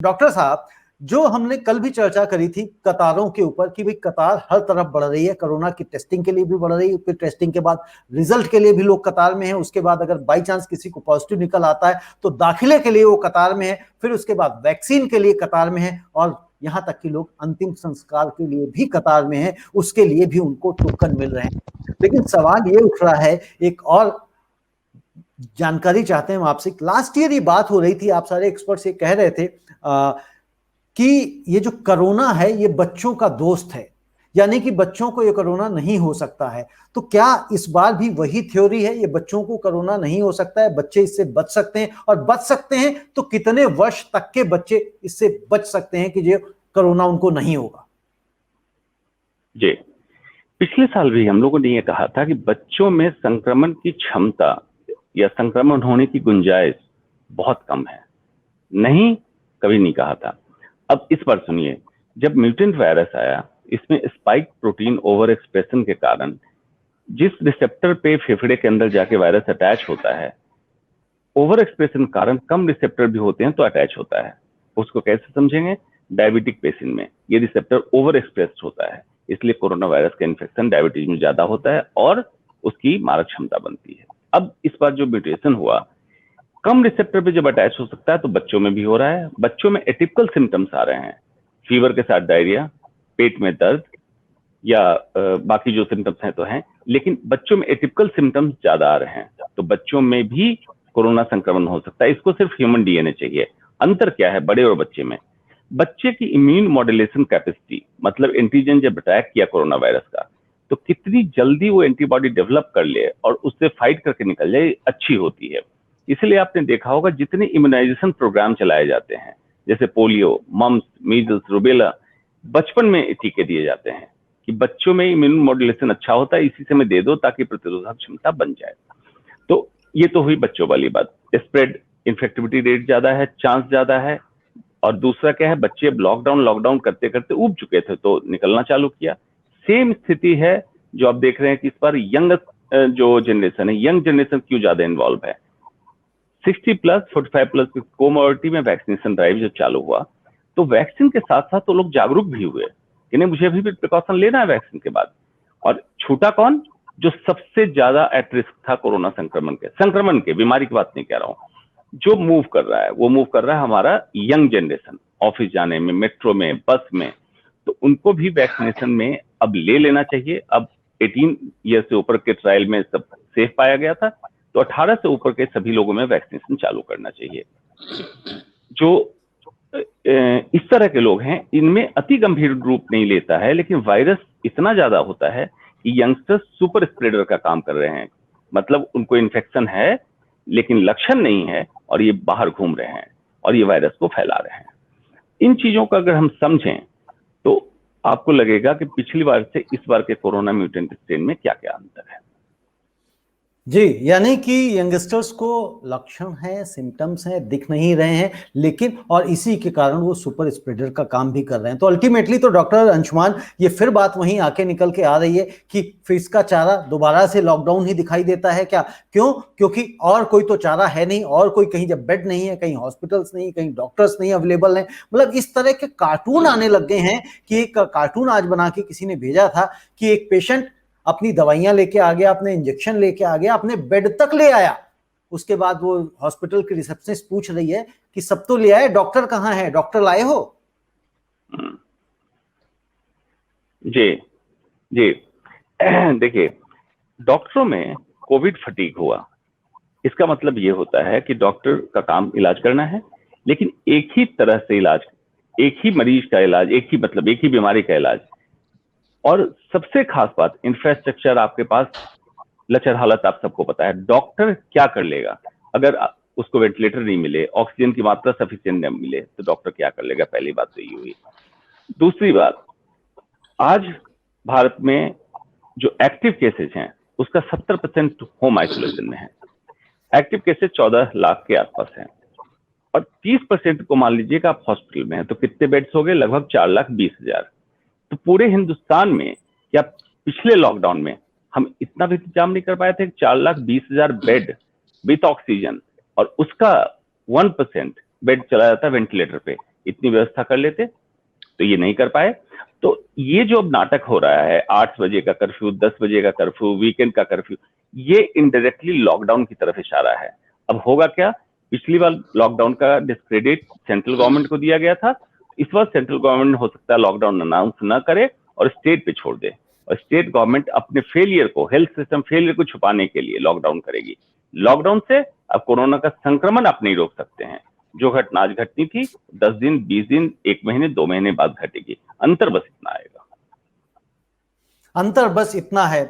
Doctor साहब, जो हमने कल भी चर्चा करी थी कतारों के ऊपर कि भाई कतार हर तरफ बढ़ रही है, कोरोना की टेस्टिंग के लिए भी बढ़ रही है, फिर टेस्टिंग के बाद रिजल्ट के लिए भी लोग कतार में हैं, उसके बाद अगर बाई चांस किसी को पॉजिटिव निकल आता है तो दाखिले के लिए वो कतार में है, फिर उसके बाद वैक्सीन के लिए कतार में है, और यहाँ तक कि लोग अंतिम संस्कार के लिए भी कतार में है, उसके लिए भी उनको टोकन मिल रहे हैं। लेकिन सवाल ये उठ रहा है, एक और जानकारी चाहते हैं हम आपसे। लास्ट ईयर ये बात हो रही थी, आप सारे एक्सपर्ट्स ये कह रहे थे कि ये जो कोरोना है ये बच्चों का दोस्त है, यानी कि बच्चों को ये कोरोना नहीं हो सकता है। तो क्या इस बार भी वही थ्योरी है, ये बच्चों को कोरोना नहीं हो सकता है, बच्चे इससे बच सकते हैं, और बच सकते हैं तो कितने वर्ष तक के बच्चे इससे बच सकते हैं कि जो कोरोना उनको नहीं होगा? जी, पिछले साल भी हम लोगों ने ये कहा था कि बच्चों में संक्रमण की क्षमता या संक्रमण होने की गुंजाइश बहुत कम है। नहीं, कभी नहीं कहा था। अब इस बार सुनिए, जब म्यूटेंट वायरस आया, इसमें स्पाइक प्रोटीन ओवर एक्सप्रेशन के कारण जिस रिसेप्टर पे फेफड़े के अंदर जाके वायरस अटैच होता है, ओवर एक्सप्रेशन कारण कम रिसेप्टर भी होते हैं तो अटैच होता है। उसको कैसे समझेंगे? डायबिटिक पेशेंट में ये रिसेप्टर ओवर एक्सप्रेस होता है, इसलिए कोरोना वायरस का इन्फेक्शन डायबिटीज में ज्यादा होता है और उसकी मारक क्षमता बनती है। अब इस बार जो म्यूटेशन हुआ, कम रिसेप्टर पे जब अटैच हो सकता है तो बच्चों में भी हो रहा है। बच्चों में एटिपिकल सिम्टम्स आ रहे हैं, फीवर के साथ डायरिया, पेट में दर्द या बाकी जो सिम्टम्स हैं तो हैं, लेकिन बच्चों में एटिपिकल सिम्टम्स ज्यादा आ रहे हैं, तो बच्चों में भी कोरोना संक्रमण हो सकता है। इसको सिर्फ ह्यूमन डीएनए चाहिए। अंतर क्या है बड़े और बच्चे में? बच्चे की इम्यून मॉड्यूलेशन कैपेसिटी, मतलब एंटीजन जब अटैक किया कोरोना वायरस का, तो कितनी जल्दी वो एंटीबॉडी डेवलप कर ले और उससे फाइट करके निकल जाए, अच्छी होती है। इसलिए आपने देखा होगा जितने इम्यूनाइजेशन प्रोग्राम चलाए जाते हैं, जैसे पोलियो, मम्स, मीजल्स, रूबेला, बचपन में टीके दिए जाते हैं कि बच्चों में इम्यून मॉड्यूलेशन अच्छा होता है, इसी समय दे दो ताकि प्रतिरोधक क्षमता बन जाए। तो ये तो हुई बच्चों वाली बात। स्प्रेड इन्फेक्टिविटी रेट ज्यादा है, चांस ज्यादा है। और दूसरा क्या है, बच्चे अब लॉकडाउन करते करते उब चुके थे तो निकलना चालू किया। सेम स्थिति है जो आप देख रहे हैं कि इस बार यंग जो जनरेशन है, यंग जनरेशन क्यों ज्यादा इन्वॉल्व है। 60 प्लस 45 प्लस की कोमोर्बिडिटी में वैक्सीनेशन ड्राइव जब चालू हुआ तो वैक्सीन के साथ साथ तो लोग जागरूक भी हुए कि नहीं, मुझे अभी भी प्रिकॉशन लेना है वैक्सीन के बाद। और छूटा कौन? जो सबसे ज्यादा एट रिस्क था कोरोना संक्रमण के, बीमारी की बात नहीं कह रहा हूं, जो मूव कर रहा है वो मूव कर रहा है हमारा यंग जनरेशन, ऑफिस जाने में, मेट्रो में, बस में। तो उनको भी वैक्सीनेशन में अब ले लेना चाहिए। अब 18 ईयर से ऊपर के ट्रायल में सब सेफ पाया गया था, तो 18 से ऊपर के सभी लोगों में वैक्सीनेशन चालू करना चाहिए। जो इस तरह के लोग हैं, इनमें अति गंभीर रूप नहीं लेता है, लेकिन वायरस इतना ज्यादा होता है कि यंगस्टर्स सुपर स्प्रेडर का काम कर रहे हैं। मतलब उनको इन्फेक्शन है लेकिन लक्षण नहीं है और ये बाहर घूम रहे हैं और ये वायरस को फैला रहे हैं। इन चीजों का अगर हम समझें तो आपको लगेगा कि पिछली बार से इस बार के कोरोना म्यूटेंट स्ट्रेन में क्या क्या अंतर है। जी, यानी कि यंगस्टर्स को लक्षण है, सिम्टम्स हैं, दिख नहीं रहे हैं, लेकिन और इसी के कारण वो सुपर स्प्रेडर का काम भी कर रहे हैं। तो अल्टीमेटली तो डॉक्टर अंशुमान, ये फिर बात वहीं आके निकल के आ रही है कि फिर इसका चारा दोबारा से लॉकडाउन ही दिखाई देता है क्या? क्यों? क्योंकि और कोई तो चारा है नहीं, और कोई कहीं जब बेड नहीं है, कहीं हॉस्पिटल्स नहीं, कहीं डॉक्टर्स नहीं अवेलेबल हैं। मतलब इस तरह के कार्टून आने लग गए हैं कि एक कार्टून आज बना के किसी ने भेजा था कि एक पेशेंट अपनी दवाइयां लेके आ गया, अपने इंजेक्शन लेके आ गया, अपने बेड तक ले आया। उसके बाद वो हॉस्पिटल की रिसेप्शनिस्ट पूछ रही है कि सब तो ले आए, डॉक्टर कहाँ है, डॉक्टर लाए हो? जी जी, देखिए, डॉक्टरों में कोविड फटीग हुआ। इसका मतलब ये होता है कि डॉक्टर का काम इलाज करना है, लेकिन एक ही तरह से इलाज, एक ही मरीज का इलाज, एक ही बीमारी का इलाज। और सबसे खास बात, इंफ्रास्ट्रक्चर आपके पास, लचर हालत आप सबको पता है। डॉक्टर क्या कर लेगा? अगर उसको वेंटिलेटर नहीं मिले, ऑक्सीजन की मात्रा सफिशिएंट नहीं मिले, तो डॉक्टर क्या कर लेगा? पहली बात तो ये हुई। दूसरी बात, आज भारत में जो एक्टिव केसेस हैं उसका 70% होम आइसोलेशन में है। एक्टिव केसेस 14 लाख के आसपास हैं और 30% को मान लीजिए कि आप हॉस्पिटल में हैं, तो कितने बेड्स हो गए? लगभग 4,20,000। तो पूरे हिंदुस्तान में, या पिछले लॉकडाउन में हम इतना भी इंतजाम नहीं कर पाए थे? 4,20,000 बेड विथ ऑक्सीजन, और उसका 1% बेड चला जाता है वेंटिलेटर पे। इतनी व्यवस्था कर लेते, तो ये नहीं कर पाए। तो ये जो अब नाटक हो रहा है, 8 बजे का कर्फ्यू, 10 बजे का कर्फ्यू, वीकेंड का कर्फ्यू, ये इनडायरेक्टली लॉकडाउन की तरफ इशारा है। अब होगा क्या, पिछली बार लॉकडाउन का डिस्क्रेडिट सेंट्रल गवर्नमेंट को दिया गया था, इस बार सेंट्रल गवर्नमेंट हो सकता है लॉकडाउन अनाउंस ना करे और स्टेट पे छोड़ दे, और स्टेट गवर्नमेंट अपने फेलियर को, हेल्थ सिस्टम फेलियर को छुपाने के लिए लॉकडाउन करेगी। लॉकडाउन से अब कोरोना का संक्रमण आप नहीं रोक सकते हैं। जो घटना आज घटनी थी 10 दिन, 20 दिन, 1 महीने, 2 महीने बाद घटेगी। अंतर बस इतना आएगा। अंतर बस इतना है